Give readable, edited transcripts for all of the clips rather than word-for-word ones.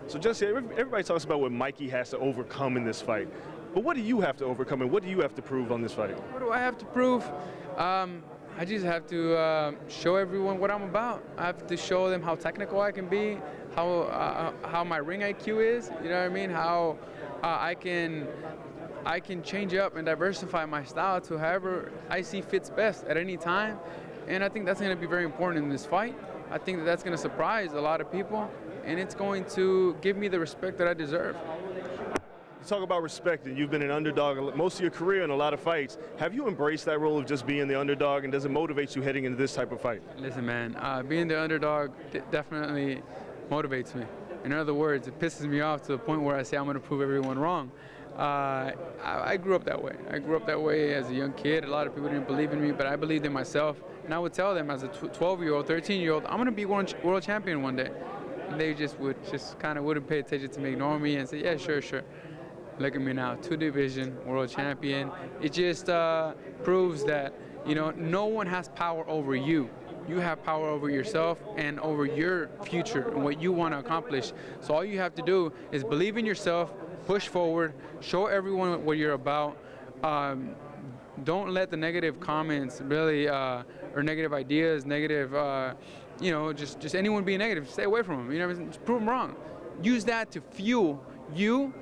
So Jesse, everybody talks about what Mikey has to overcome in this fight. But what do you have to overcome and what do you have to prove on this fight? What do I have to prove? I just have to show everyone what I'm about. I have to show them how technical I can be, how my ring IQ is. You know what I mean? How I can change up and diversify my style to however I see fits best at any time. And I think that's going to be very important in this fight. I think that that's going to surprise a lot of people, and it's going to give me the respect that I deserve. You talk about respect, and you've been an underdog most of your career in a lot of fights. Have you embraced that role of just being the underdog, and does it motivate you heading into this type of fight? Listen, man, being the underdog definitely motivates me. In other words, it pisses me off to the point where I say I'm going to prove everyone wrong. I grew up that way. I grew up that way as a young kid. A lot of people didn't believe in me, but I believed in myself. And I would tell them as a 12-year-old, 13-year-old, I'm going to be world champion one day. And they just kind of wouldn't pay attention to me, ignore me, and say, yeah, sure. Look at me now, 2-division world champion. It just proves that, you know, no one has power over you. You have power over yourself and over your future and what you want to accomplish. So all you have to do is believe in yourself, push forward, show everyone what you're about. Don't let the negative comments really, or negative ideas, negative, you know, just anyone being negative, stay away from them. You know, just prove them wrong. Use that to fuel you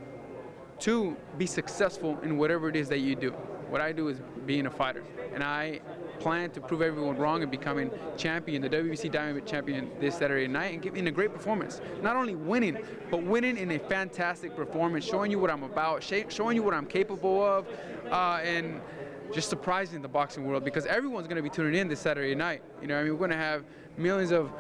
to be successful in whatever it is that you do. What I do is being a fighter, and I plan to prove everyone wrong and becoming champion, the WBC Diamond champion this Saturday night, and giving a great performance. Not only winning, but winning in a fantastic performance, showing you what I'm about, showing you what I'm capable of, and just surprising the boxing world, because everyone's going to be tuning in this Saturday night. You know, I mean, we're going to have millions of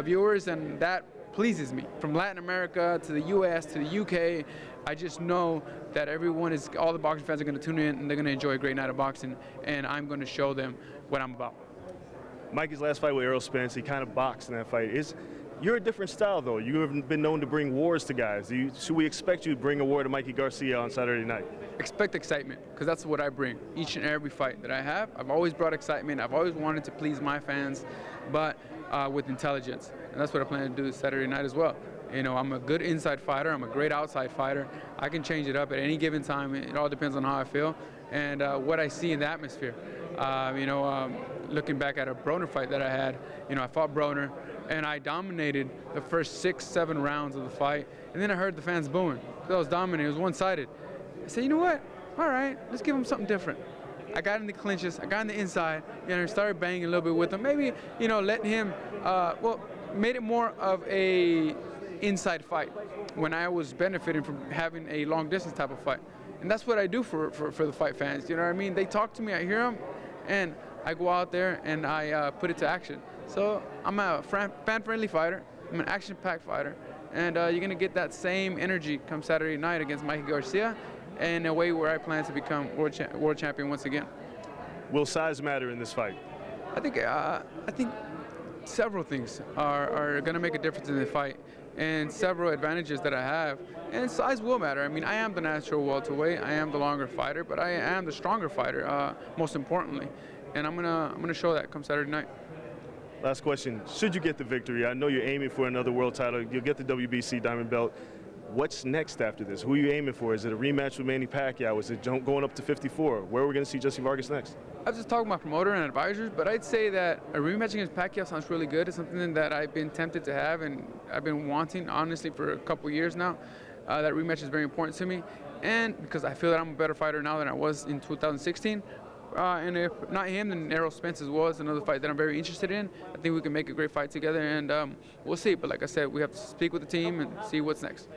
viewers, and that pleases me. From Latin America to the U.S. to the U.K., I just know that all the boxing fans are going to tune in, and they're going to enjoy a great night of boxing, and I'm going to show them what I'm about. Mikey's last fight with Errol Spence, he kind of boxed in that fight. You're a different style, though. You have been known to bring wars to guys. Should we expect you to bring a war to Mikey Garcia on Saturday night? Expect excitement, because that's what I bring each and every fight that I have. I've always brought excitement. I've always wanted to please my fans, but with intelligence. And that's what I plan to do Saturday night as well. You know, I'm a good inside fighter. I'm a great outside fighter. I can change it up at any given time. It all depends on how I feel and what I see in the atmosphere. You know, looking back at a Broner fight that I had, you know, I fought Broner, and I dominated the first 6-7 rounds of the fight, and then I heard the fans booing. I was dominating. It was one-sided. I said, you know what? All right, let's give him something different. I got in the clinches. I got in the inside, you know, started banging a little bit with him. Maybe, you know, letting him, made it more of a inside fight when I was benefiting from having a long-distance type of fight. And that's what I do for the fight fans. You know what I mean? They talk to me, I hear them, and I go out there and I put it to action. So I'm a fan-friendly fighter. I'm an action-packed fighter. And you're going to get that same energy come Saturday night against Mikey Garcia in a way where I plan to become world champion once again. Will size matter in this fight? I think several things are going to make a difference in the fight, and several advantages that I have. And size will matter. I mean, I am the natural welterweight. I am the longer fighter, but I am the stronger fighter, most importantly. And I'm gonna show that come Saturday night. Last question. Should you get the victory, I know you're aiming for another world title. You'll get the WBC Diamond belt. What's next after this? Who are you aiming for? Is it a rematch with Manny Pacquiao? Is it going up to 54? Where are we going to see Jessie Vargas next? I've just talked to my promoter and advisors, but I'd say that a rematch against Pacquiao sounds really good. It's something that I've been tempted to have, and I've been wanting, honestly, for a couple years now. That rematch is very important to me, and because I feel that I'm a better fighter now than I was in 2016. And if not him, then Errol Spence as well is another fight that I'm very interested in. I think we can make a great fight together, and we'll see. But like I said, we have to speak with the team and see what's next.